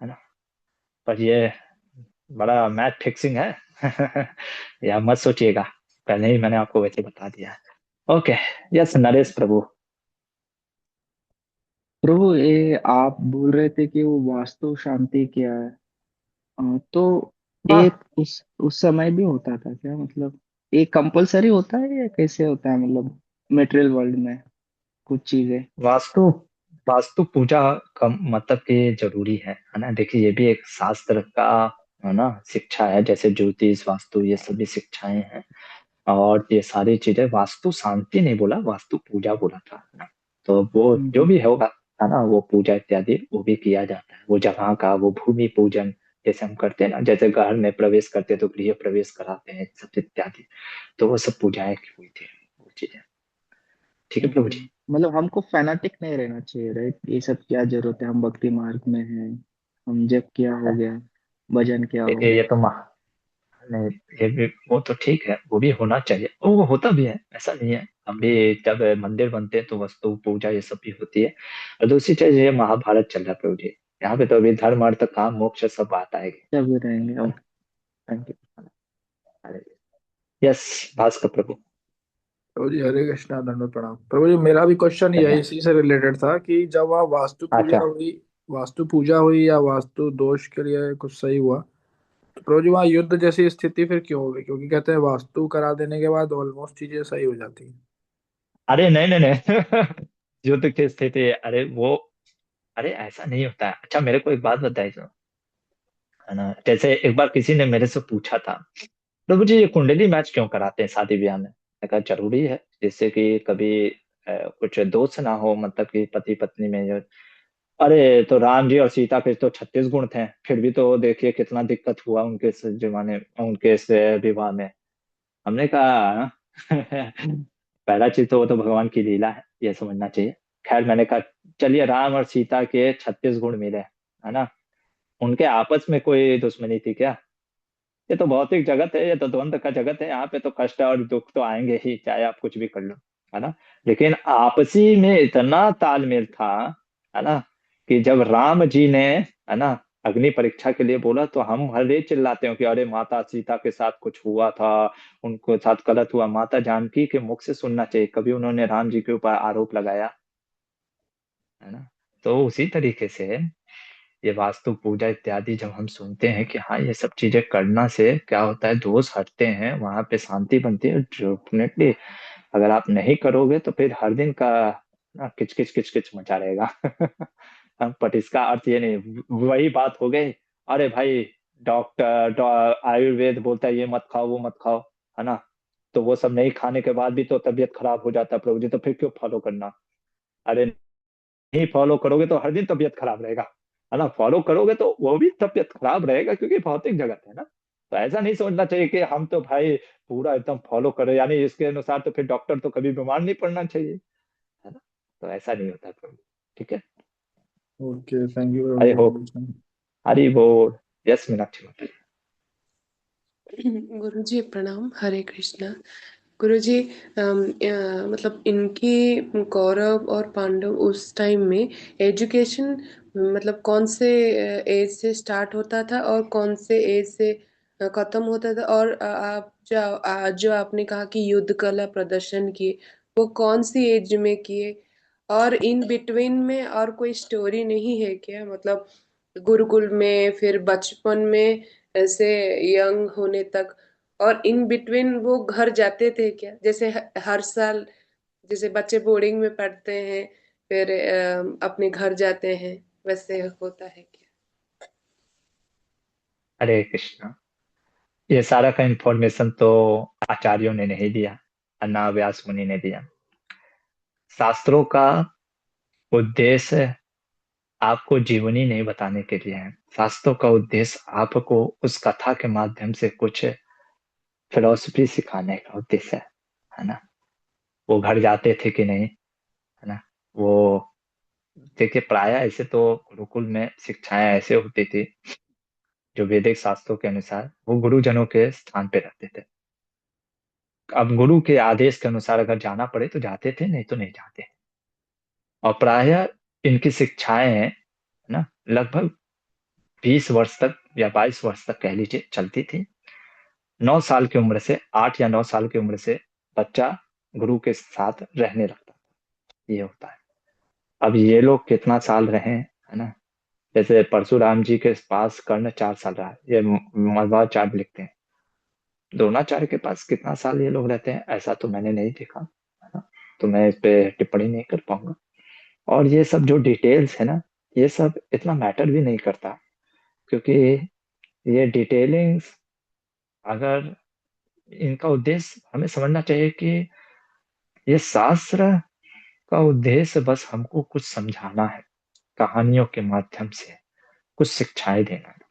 है ना। पर ये बड़ा मैच फिक्सिंग है या मत सोचिएगा पहले ही मैंने आपको वैसे बता दिया है। ओके यस नरेश प्रभु। प्रभु ये आप बोल रहे थे कि वो वास्तु शांति क्या है? तो हाँ एक उस समय भी होता था क्या? मतलब ये कंपलसरी होता है या कैसे होता है मतलब? मेटेरियल वर्ल्ड में कुछ चीजें। वास्तु वास्तु पूजा का मतलब कि जरूरी है ना। देखिए ये भी एक शास्त्र का है ना शिक्षा है, जैसे ज्योतिष वास्तु ये सभी शिक्षाएं हैं। और ये सारी चीजें, वास्तु शांति नहीं बोला, वास्तु पूजा बोला था, है ना। तो वो जो हम्म। भी होगा, है ना, वो पूजा इत्यादि वो भी किया जाता है। वो जगह का वो भूमि पूजन जैसे हम करते हैं ना, जैसे घर में प्रवेश करते हैं तो गृह प्रवेश कराते हैं सब इत्यादि। तो वो सब पूजाएं की हुई थी वो चीजें। ठीक है प्रभु ओके। जी। मतलब हमको फैनाटिक नहीं रहना चाहिए, राइट? ये सब क्या जरूरत है, हम भक्ति मार्ग में हैं। हम जब क्या हो गया, भजन क्या हो देखिए गया। ये तो नहीं, ये भी वो तो ठीक है, वो भी होना चाहिए, वो होता भी है, ऐसा नहीं है। हम भी जब मंदिर बनते हैं तो वस्तु पूजा ये सब भी होती है। और दूसरी चीज, ये महाभारत चल रहा है प्रभु जी, यहाँ पे तो अभी धर्म अर्थ काम मोक्ष सब बात आएगी, जब भी रहेंगे, है ना। ओके। Thank you. अरे यस, भास्कर प्रभु। प्रभु जी हरे कृष्णा, दंडवत प्रणाम। प्रभु जी मेरा भी क्वेश्चन यही धन्यवाद। इसी से रिलेटेड था कि जब वहाँ अच्छा। वास्तु पूजा हुई या वास्तु दोष के लिए कुछ सही हुआ, तो प्रभु जी वहाँ युद्ध जैसी स्थिति फिर क्यों हो गई? क्योंकि कहते हैं वास्तु करा देने के बाद ऑलमोस्ट चीजें सही हो जाती हैं। अरे नहीं नहीं नहीं युद्ध की स्थिति, अरे वो, अरे ऐसा नहीं होता है। अच्छा मेरे को एक बात बताइए सुनो, है ना, जैसे एक बार किसी ने मेरे से पूछा था, प्रभु जी ये कुंडली मैच क्यों कराते हैं शादी ब्याह में। मैंने कहा जरूरी है, जिससे कि कभी कुछ दोष ना हो, मतलब कि पति पत्नी में जो। अरे तो राम जी और सीता के तो 36 गुण थे, फिर भी तो देखिए कितना दिक्कत हुआ उनके इस जमाने, उनके इस विवाह में। हमने कहा पहला चीज तो वो तो भगवान की लीला है, ये समझना चाहिए। खैर मैंने कहा चलिए, राम और सीता के 36 गुण मिले, है ना, उनके आपस में कोई दुश्मनी थी क्या। ये तो भौतिक जगत है, ये तो द्वंद का जगत है, यहाँ पे तो कष्ट और दुख तो आएंगे ही, चाहे आप कुछ भी कर लो, है ना। लेकिन आपसी में इतना तालमेल था, है ना, कि जब राम जी ने, है ना, अग्नि परीक्षा के लिए बोला, तो हम हरे चिल्लाते हो कि अरे माता सीता के साथ कुछ हुआ था, उनको साथ गलत हुआ। माता जानकी के मुख से सुनना चाहिए, कभी उन्होंने राम जी के ऊपर आरोप लगाया, है ना। तो उसी तरीके से ये वास्तु पूजा इत्यादि जब हम सुनते हैं कि हाँ ये सब चीजें करना से क्या होता है, दोष हटते हैं, वहां पे शांति बनती है, डेफिनेटली। अगर आप नहीं करोगे तो फिर हर दिन का ना किच किच किच किच मचा रहेगा बट इसका अर्थ ये नहीं, वही बात हो गई। अरे भाई आयुर्वेद बोलता है ये मत खाओ वो मत खाओ, है ना, तो वो सब नहीं खाने के बाद भी तो तबीयत खराब हो जाता है प्रभु जी, तो फिर क्यों फॉलो करना। अरे नहीं फॉलो करोगे तो हर दिन तबीयत खराब रहेगा, है ना। फॉलो करोगे तो वो भी तबीयत खराब रहेगा, क्योंकि भौतिक जगत है ना। तो ऐसा नहीं सोचना चाहिए कि हम तो भाई पूरा एकदम फॉलो करें, यानी इसके अनुसार तो फिर डॉक्टर तो कभी बीमार नहीं पड़ना चाहिए, है ना। तो ऐसा नहीं होता प्रभु। ठीक है। ओके, थैंक यू प्रभु आई जी, हरे होप। कृष्णा। हरी बोल। यस मीनाक्षी माता। गुरु जी प्रणाम, हरे कृष्णा। गुरु जी, मतलब इनकी कौरव और पांडव उस टाइम में एजुकेशन मतलब कौन से एज से स्टार्ट होता था और कौन से एज से खत्म होता था, और आप जो आज जो आपने कहा कि युद्ध कला प्रदर्शन किए, वो कौन सी एज में किए, और इन बिटवीन में और कोई स्टोरी नहीं है क्या? मतलब गुरुकुल में, फिर बचपन में, ऐसे यंग होने तक, और इन बिटवीन वो घर जाते थे क्या? जैसे हर साल जैसे बच्चे बोर्डिंग में पढ़ते हैं, फिर अपने घर जाते हैं, वैसे होता है क्या? हरे कृष्णा। ये सारा का इंफॉर्मेशन तो आचार्यों ने नहीं दिया, और ना व्यास मुनि ने दिया। शास्त्रों का उद्देश्य आपको जीवनी नहीं बताने के लिए है। शास्त्रों का उद्देश्य आपको उस कथा के माध्यम से कुछ फिलोसफी सिखाने का उद्देश्य है ना। वो घर जाते थे कि नहीं, है ना, वो देखिए प्राय ऐसे तो गुरुकुल में शिक्षाएं ऐसे होती थी, जो वैदिक शास्त्रों के अनुसार वो गुरुजनों के स्थान पे रहते थे। अब गुरु के आदेश के अनुसार अगर जाना पड़े तो जाते थे, नहीं तो नहीं जाते। और प्राय इनकी शिक्षाएं है ना, लगभग 20 वर्ष तक या 22 वर्ष तक कह लीजिए चलती थी। 9 साल की उम्र से, 8 या 9 साल की उम्र से बच्चा गुरु के साथ रहने लगता था, ये होता है। अब ये लोग कितना साल रहे, है ना। जैसे परशुराम जी के पास कर्ण 4 साल रहा, ये मध्वाचार्य लिखते हैं। द्रोणाचार्य के पास कितना साल ये लोग रहते हैं ऐसा तो मैंने नहीं देखा, है ना। तो मैं इस पे टिप्पणी नहीं कर पाऊंगा। और ये सब जो डिटेल्स है ना, ये सब इतना मैटर भी नहीं करता, क्योंकि ये डिटेलिंग्स, अगर इनका उद्देश्य हमें समझना चाहिए कि ये शास्त्र का उद्देश्य बस हमको कुछ समझाना है, कहानियों के माध्यम से कुछ शिक्षाएं देना है।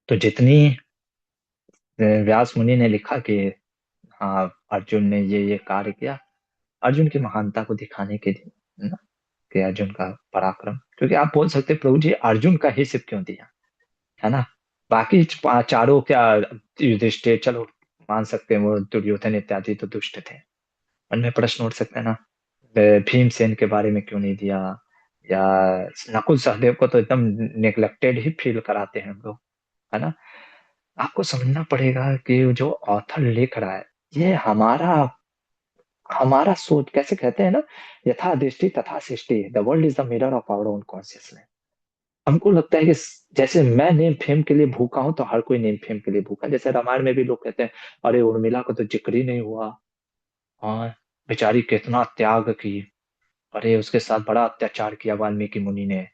तो जितनी व्यास मुनि ने लिखा कि हाँ अर्जुन ने ये कार्य किया, अर्जुन की महानता को दिखाने के लिए, है ना, कि अर्जुन का पराक्रम, क्योंकि आप बोल सकते हैं, प्रभु जी अर्जुन का ही सिर्फ क्यों दिया, है ना, बाकी चारों क्या, युधिष्ठिर चलो मान सकते हैं, वो दुर्योधन इत्यादि तो दुष्ट थे, मन में प्रश्न उठ सकता है ना, भीमसेन के बारे में क्यों नहीं दिया, या नकुल सहदेव को तो एकदम नेग्लेक्टेड ही फील कराते हैं हम लोग, है ना। आपको समझना पड़ेगा कि जो ऑथर लिख रहा है, ये हमारा हमारा सोच, कैसे कहते हैं ना, यथा दृष्टि तथा सृष्टि, the world is the mirror of our own consciousness. हमको लगता है कि जैसे मैं नेम फेम के लिए भूखा हूं, तो हर कोई नेम फेम के लिए भूखा है। जैसे रामायण में भी लोग कहते हैं, अरे उर्मिला को तो जिक्र ही नहीं हुआ, हाँ बेचारी कितना त्याग की, अरे उसके साथ बड़ा अत्याचार किया वाल्मीकि मुनि ने।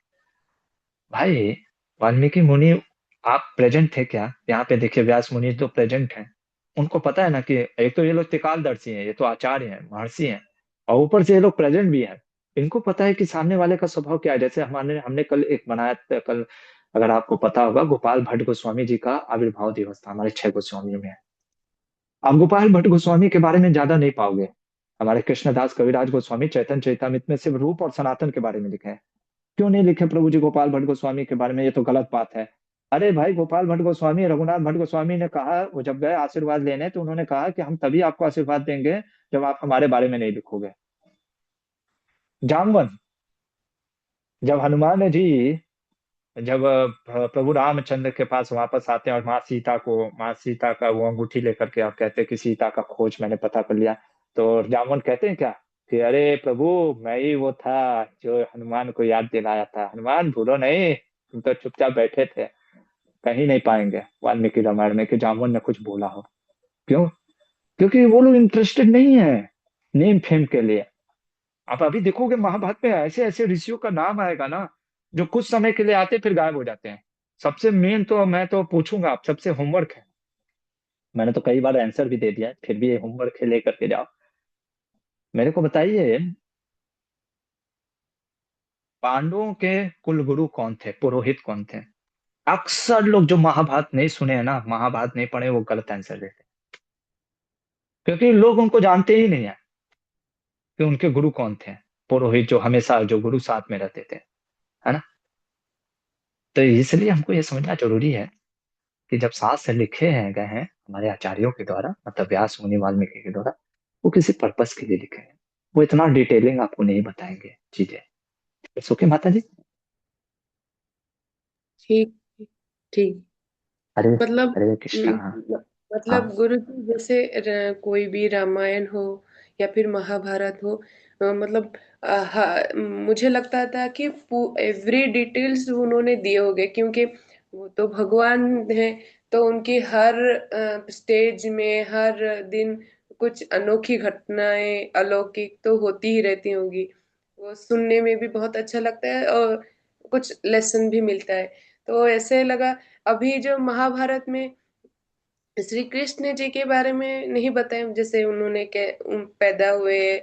भाई वाल्मीकि मुनि, आप प्रेजेंट थे क्या? यहाँ पे देखिए व्यास मुनि तो प्रेजेंट हैं, उनको पता है ना कि एक तो ये लोग त्रिकालदर्शी हैं, ये तो आचार्य हैं, महर्षि हैं, और ऊपर से ये लोग प्रेजेंट भी हैं। इनको पता है कि सामने वाले का स्वभाव क्या है। जैसे हमारे हमने कल एक बनाया था, कल अगर आपको पता होगा, गोपाल भट्ट गोस्वामी जी का आविर्भाव दिवस था, हमारे 6 गोस्वामियों में है। आप गोपाल भट्ट गोस्वामी के बारे में ज्यादा नहीं पाओगे। हमारे कृष्णदास कविराज गोस्वामी चैतन्य चैतामृत में सिर्फ रूप और सनातन के बारे में लिखे हैं। क्यों नहीं लिखे प्रभु जी गोपाल भट्ट गोस्वामी के बारे में? ये तो गलत बात है। अरे भाई गोपाल भट्ट गोस्वामी, रघुनाथ भट्ट गोस्वामी ने कहा, वो जब गए आशीर्वाद लेने, तो उन्होंने कहा कि हम तभी आपको आशीर्वाद देंगे जब आप हमारे बारे में नहीं लिखोगे। जामवन, जब हनुमान जी, जब प्रभु रामचंद्र के पास वापस आते हैं और माँ सीता का वो अंगूठी लेकर के, आप कहते हैं कि सीता का खोज मैंने पता कर लिया, तो जामवन कहते हैं क्या कि अरे प्रभु, मैं ही वो था जो हनुमान को याद दिलाया था, हनुमान भूलो नहीं, तुम तो चुपचाप बैठे थे। कहीं नहीं पाएंगे वाल्मीकि रामायण में कि जामवन ने कुछ बोला हो। क्यों? क्योंकि वो लोग इंटरेस्टेड नहीं है नेम फेम के लिए। आप अभी देखोगे महाभारत में ऐसे ऐसे ऋषियों का नाम आएगा ना, जो कुछ समय के लिए आते फिर गायब हो जाते हैं। सबसे मेन तो मैं तो पूछूंगा आप सबसे, होमवर्क है, मैंने तो कई बार आंसर भी दे दिया है, फिर भी ये होमवर्क है, लेकर के जाओ। मेरे को बताइए, पांडवों के कुल गुरु कौन थे, पुरोहित कौन थे? अक्सर लोग जो महाभारत नहीं सुने हैं ना, महाभारत नहीं पढ़े, वो गलत आंसर देते हैं, क्योंकि लोग उनको जानते ही नहीं है कि उनके गुरु कौन थे, पुरोहित जो हमेशा जो गुरु साथ में रहते थे, है ना। तो इसलिए हमको ये समझना जरूरी है कि जब शास्त्र लिखे हैं गए हैं हमारे आचार्यों के द्वारा, मतलब व्यास मुनि वाल्मीकि के द्वारा, वो किसी पर्पस के लिए लिखे हैं। वो इतना डिटेलिंग आपको नहीं बताएंगे चीजें। ओके माता जी। ठीक ठीक। हरे मतलब हरे कृष्णा। हाँ। मतलब गुरु जी जैसे कोई भी रामायण हो या फिर महाभारत हो, मतलब मुझे लगता था कि एवरी डिटेल्स उन्होंने दिए होंगे, क्योंकि वो तो भगवान है। तो उनकी हर स्टेज में हर दिन कुछ अनोखी घटनाएं अलौकिक तो होती ही रहती होंगी। वो सुनने में भी बहुत अच्छा लगता है और कुछ लेसन भी मिलता है। तो ऐसे लगा अभी जो महाभारत में श्री कृष्ण जी के बारे में नहीं बताया, जैसे उन्होंने पैदा हुए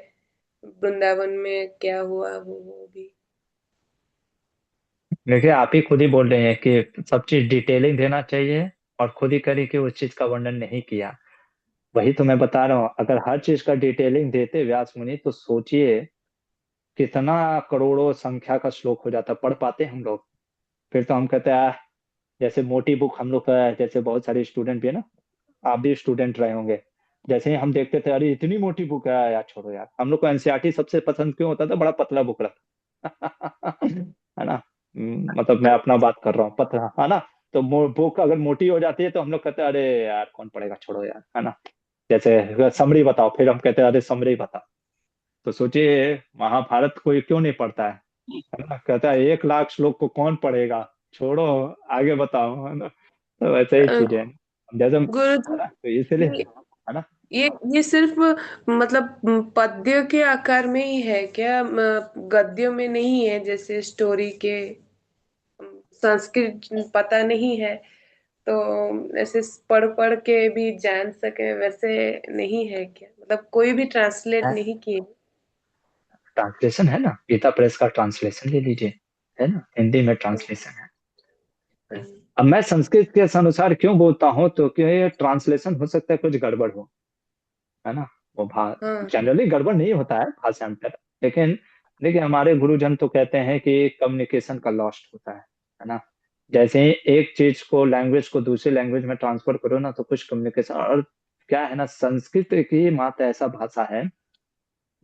वृंदावन में, क्या हुआ वो भी। देखिए आप ही खुद ही बोल रहे हैं कि सब चीज डिटेलिंग देना चाहिए, और खुद ही करी कि उस चीज का वर्णन नहीं किया। वही तो मैं बता रहा हूँ, अगर हर चीज का डिटेलिंग देते व्यास मुनि, तो सोचिए कितना करोड़ों संख्या का श्लोक हो जाता, पढ़ पाते हम लोग? फिर तो हम कहते हैं जैसे मोटी बुक हम लोग का, जैसे बहुत सारे स्टूडेंट भी है ना, आप भी स्टूडेंट रहे होंगे, जैसे ही हम देखते थे अरे इतनी मोटी बुक है यार, छोड़ो यार, हम लोग को एनसीईआरटी सबसे पसंद क्यों होता था? बड़ा पतला बुक रखा है ना। मतलब मैं अपना बात कर रहा हूँ, पतला है ना। तो बुक अगर मोटी हो जाती है तो हम लोग कहते हैं अरे यार कौन पढ़ेगा, छोड़ो यार, है ना। जैसे समरी बताओ, फिर हम कहते हैं अरे समरी बताओ। तो सोचिए महाभारत कोई क्यों नहीं पढ़ता है ना, कहता है 1 लाख श्लोक को कौन पढ़ेगा, छोड़ो, आगे बताओ, है ना। तो वैसे ही अ, चीजें हैं। जैसे है गुरु ना, तो इसलिए जी है ना। ये सिर्फ मतलब पद्य के आकार में ही है क्या, गद्यों में नहीं है? जैसे स्टोरी के संस्कृत पता नहीं है तो ऐसे पढ़ पढ़ के भी जान सके वैसे नहीं है क्या? मतलब कोई भी ट्रांसलेट नहीं किए? ट्रांसलेशन है ना, गीता प्रेस का ट्रांसलेशन ले लीजिए, है ना, हिंदी में ट्रांसलेशन है। हम्म, अब मैं संस्कृत के अनुसार क्यों बोलता हूँ, तो कि ट्रांसलेशन हो सकता है कुछ गड़बड़ हो, है ना। वो भा हाँ जनरली गड़बड़ नहीं होता है भाषांतर, लेकिन देखिए हमारे गुरुजन तो कहते हैं कि कम्युनिकेशन का लॉस्ट होता है ना। जैसे ही एक चीज को, लैंग्वेज को दूसरी लैंग्वेज में ट्रांसफर करो ना, तो कुछ कम्युनिकेशन, और क्या है ना, संस्कृत एक ही मात्र ऐसा भाषा है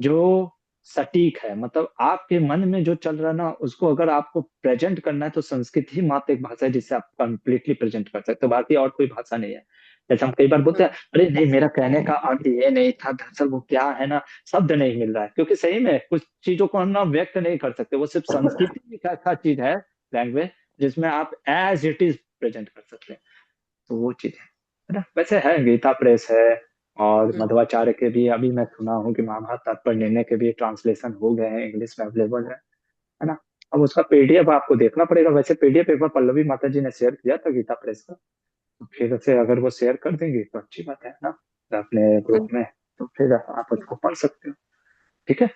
जो सटीक है, मतलब आपके मन में जो चल रहा है ना, उसको अगर आपको प्रेजेंट करना है तो संस्कृत ही मात्र एक भाषा है जिससे आप कंप्लीटली प्रेजेंट कर सकते हो, बाकी और कोई भाषा नहीं है। जैसे हम कई बार बोलते हैं, हाँ अरे नहीं मेरा कहने का अर्थ ये नहीं था, दरअसल वो क्या है ना, शब्द नहीं मिल रहा है, क्योंकि सही में कुछ चीजों को हम ना व्यक्त नहीं कर सकते, वो सिर्फ संस्कृत ही एक ऐसा चीज है, लैंग्वेज, जिसमें आप एज इट इज प्रेजेंट कर सकते हैं। तो वो चीज है ना। वैसे है, गीता प्रेस है, और हम्म, मध्वाचार्य के भी अभी मैं सुना हूँ कि महाभारत तात्पर्य निर्णय के भी ट्रांसलेशन हो गए हैं, इंग्लिश में अवेलेबल है ना। अब उसका पीडीएफ आपको देखना पड़ेगा, वैसे पीडीएफ एक बार पल्लवी माता जी ने शेयर किया था गीता प्रेस का, तो फिर से अगर वो शेयर कर देंगे तो अच्छी बात है ना, अपने ग्रुप हम्म। में, तो फिर आप उसको पढ़ सकते हो। ठीक है।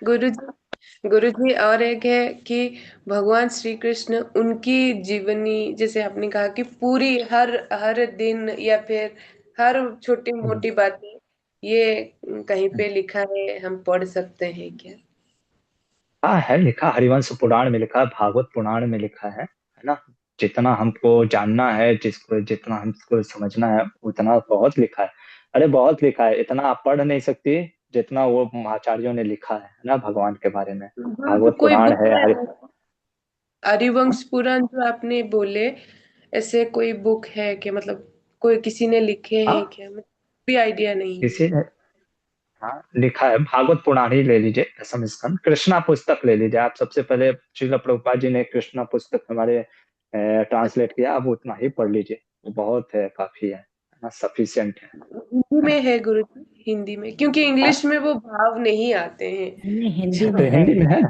गुरु जी और एक है कि भगवान श्री कृष्ण उनकी जीवनी, जैसे आपने कहा कि पूरी हर हर दिन या फिर हर छोटी हम्म। मोटी बातें ये कहीं पे लिखा है, हम पढ़ सकते हैं क्या? हाँ है लिखा, हरिवंश पुराण में लिखा है, भागवत पुराण में लिखा है ना। जितना हमको जानना है, जिसको जितना हमको समझना है, उतना बहुत लिखा है। अरे बहुत लिखा है, इतना आप पढ़ नहीं सकती जितना वो आचार्यों ने लिखा है ना भगवान के बारे में। गुरु जी भागवत कोई पुराण बुक है, है? हरि। हाँ? हरिवंश पुराण जो आपने बोले, ऐसे कोई बुक है क्या? मतलब कोई किसी ने लिखे हैं हाँ, क्या? मतलब भी आइडिया नहीं है। किसी ने, हाँ लिखा है, भागवत पुराण ही ले लीजिए, दसम स्कंद, कृष्णा पुस्तक ले लीजिए आप। सबसे पहले श्रील प्रभुपाद जी ने कृष्णा पुस्तक हमारे ट्रांसलेट किया, आप उतना ही पढ़ लीजिए, वो बहुत है, काफी है ना, सफिशियंट है। हिंदी में है गुरु जी? हिंदी में, क्योंकि इंग्लिश हाँ में वो भाव नहीं आते हैं। नहीं, हिंदी अच्छा, में तो है। हिंदी में है,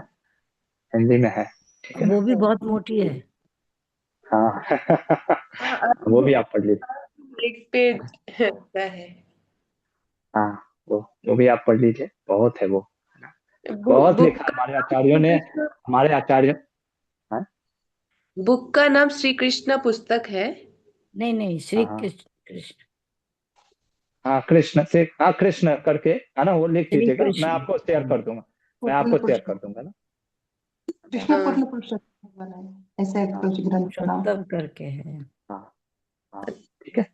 हिंदी में है, ठीक है ना। वो भी बहुत मोटी है। हाँ हाँ, वो भी आप पढ़ लीजिए। एक पेज का है। हाँ, वो भी आप पढ़ लीजिए, बहुत है वो, है ना। बहुत बुक लिखा है का हमारे नाम आचार्यों श्री ने, कृष्ण, हमारे आचार्य। हाँ बुक का नाम श्री कृष्ण पुस्तक है। नहीं नहीं, श्री हाँ कृष्ण कृष्ण हाँ, कृष्ण से, हाँ कृष्ण करके, है ना, वो लिख श्री लीजिएगा, मैं कृष्ण। आपको शेयर कर दूंगा, मैं पूर्ण आपको शेयर कर पुरुषोत्तम, दूंगा ना। कृष्ण हाँ पूर्ण पुरुषोत्तम वाला है, ऐसा एक हाँ कुछ ग्रंथ का नाम। पुरुषोत्तम करके है। हाँ हाँ, ठीक है,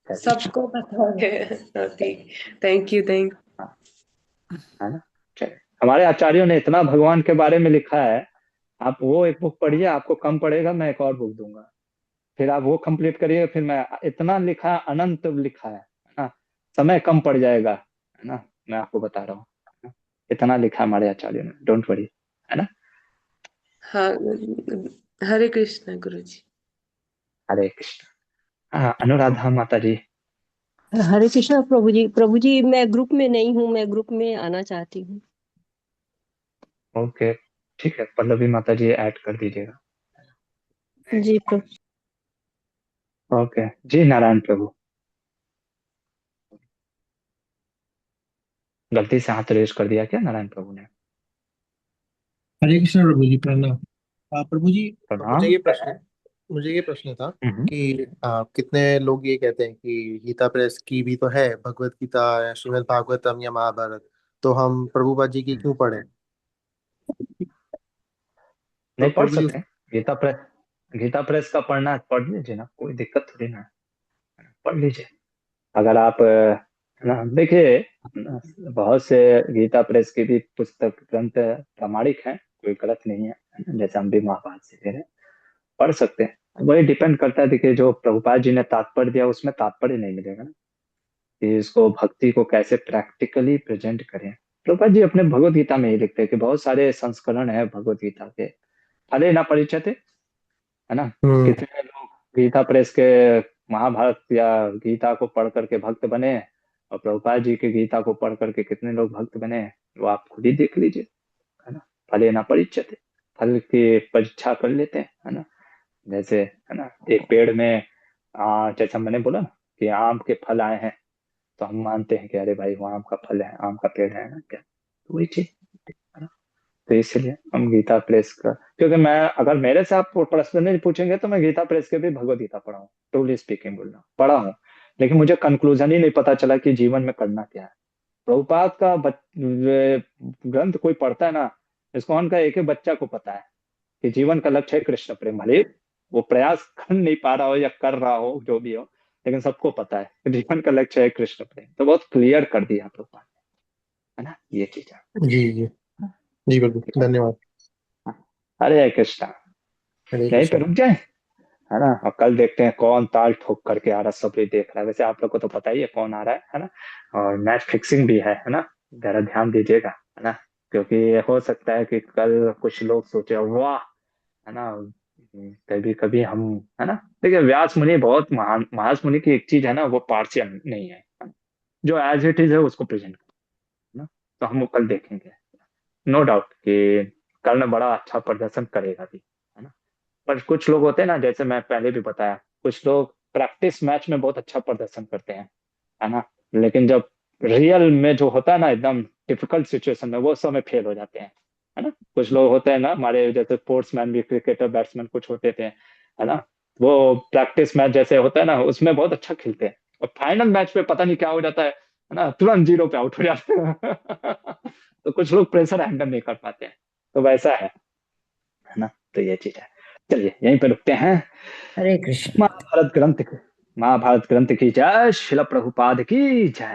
चलिए। सबको पता है। हाँ, ठीक। Thank you, thank. हाँ, है ना, चलिए। हमारे आचार्यों ने इतना भगवान के बारे में लिखा है, आप वो एक बुक पढ़िए, आपको कम पड़ेगा, मैं एक और बुक दूंगा, फिर आप वो कंप्लीट करिए, फिर मैं, इतना लिखा है, अनंत लिखा है ना, समय कम पड़ जाएगा, है ना, मैं आपको बता रहा हूँ, है ना? इतना लिखा है हमारे आचार्यों ने, डोंट वरी, है ना। हाँ, हरे कृष्ण गुरु जी। हरे कृष्ण। हाँ, अनुराधा माता जी। हरे कृष्णा प्रभु जी। प्रभु जी, मैं ग्रुप में नहीं हूँ, मैं ग्रुप में आना चाहती हूँ। ओके, ठीक है, पल्लवी माता जी ऐड कर दीजिएगा। जी प्रभु। ओके जी, नारायण प्रभु। गलती से हाथ रेज कर दिया क्या नारायण प्रभु ने? हरे कृष्ण प्रभु जी, प्रणाम। प्रभु जी, प्रणाम। मुझे ये प्रश्न था हम्म। कि कितने लोग ये कहते हैं कि गीता प्रेस की भी तो है भगवत गीता या श्रीमद् भागवतम या महाभारत, तो हम प्रभुपाद जी की हम्म। क्यों पढ़ें? तो नहीं पढ़ प्रभु जी सकते हैं, गीता प्रेस का पढ़ना है पढ़ लीजिए ना, कोई दिक्कत थोड़ी ना है, पढ़ लीजिए। अगर आप ना देखिए, बहुत से गीता प्रेस की भी पुस्तक ग्रंथ प्रामाणिक हैं, कोई गलत नहीं है, जैसे हम भी महाभारत से ले रहे हैं, पढ़ सकते हैं। वही डिपेंड करता है, देखिए जो प्रभुपाद जी ने तात्पर्य दिया उसमें तात्पर्य नहीं मिलेगा ना, कि इसको भक्ति को कैसे प्रैक्टिकली प्रेजेंट करें। प्रभुपाद जी अपने भगवत गीता में ही लिखते हैं कि बहुत सारे संस्करण है भगवत गीता के, फले ना परिचते, है ना। हम्म। कितने लोग गीता प्रेस के महाभारत या गीता को पढ़ करके भक्त बने, और प्रभुपाद जी की गीता को पढ़ करके कितने लोग भक्त बने हैं वो आप खुद ही देख लीजिए, है ना। फलेन परीक्षते, फल की परीक्षा कर लेते हैं, है ना। जैसे है ना एक पेड़ में जैसा मैंने बोला ना कि आम के फल आए हैं, तो हम मानते हैं कि अरे भाई वो आम का फल है, आम का पेड़ है ना क्या, तो वही चीज, है ना। तो इसलिए हम गीता प्रेस का, क्योंकि मैं अगर मेरे से आप पर्सनली पूछेंगे तो मैं गीता प्रेस के भी भगवत गीता पढ़ा हूँ, ट्रूली स्पीकिंग बोलना पढ़ा हूँ, लेकिन मुझे कंक्लूजन ही नहीं पता चला कि जीवन में करना क्या है। प्रभुपाद का ग्रंथ कोई पढ़ता है ना, इस्कॉन का एक एक बच्चा को पता है कि जीवन का लक्ष्य है कृष्ण प्रेम, भले वो प्रयास कर नहीं पा रहा हो या कर रहा हो जो भी हो, लेकिन सबको पता है कि जीवन का लक्ष्य है कृष्ण प्रेम। तो बहुत क्लियर कर दिया प्रभुपाद ने, है ना, ये चीज है। जी जी जी बिल्कुल, धन्यवाद। हरे कृष्णा। हरे यहीं पे कृष्णा। रुक जाए, है ना, और कल देखते हैं कौन ताल ठोक करके आ रहा है, सब भी देख रहा है। वैसे आप लोग को तो पता ही है कौन आ रहा है ना। और मैच फिक्सिंग भी है ना, जरा ध्यान दीजिएगा, है ना, क्योंकि हो सकता है कि कल कुछ लोग सोचे वाह, है ना, कभी कभी हम, है ना। देखिए व्यास मुनि बहुत महान, व्यास मुनि की एक चीज है ना, वो पार्शियल नहीं है, जो एज इट इज है उसको प्रेजेंट है ना। तो हम वो कल देखेंगे, नो डाउट कि कर्ण बड़ा अच्छा प्रदर्शन करेगा भी, है ना। पर कुछ लोग होते हैं ना, जैसे मैं पहले भी बताया, कुछ लोग प्रैक्टिस मैच में बहुत अच्छा प्रदर्शन करते हैं, है ना, लेकिन जब रियल में जो होता है ना एकदम डिफिकल्ट सिचुएशन में, वो समय फेल हो जाते हैं, है ना। कुछ लोग होते हैं ना हमारे जैसे स्पोर्ट्समैन भी, क्रिकेटर बैट्समैन कुछ होते थे, है ना, वो प्रैक्टिस मैच जैसे होता है ना उसमें बहुत अच्छा खेलते हैं, और फाइनल मैच में पता नहीं क्या हो जाता है ना, तुरंत जीरो पे आउट हो जाते हैं। तो कुछ लोग प्रेशर हैंडल नहीं कर पाते हैं, तो वैसा है ना। तो ये चीज है। चलिए यहीं पे रुकते हैं। हरे कृष्ण। महाभारत ग्रंथ की जय, शिला प्रभुपाद की जय।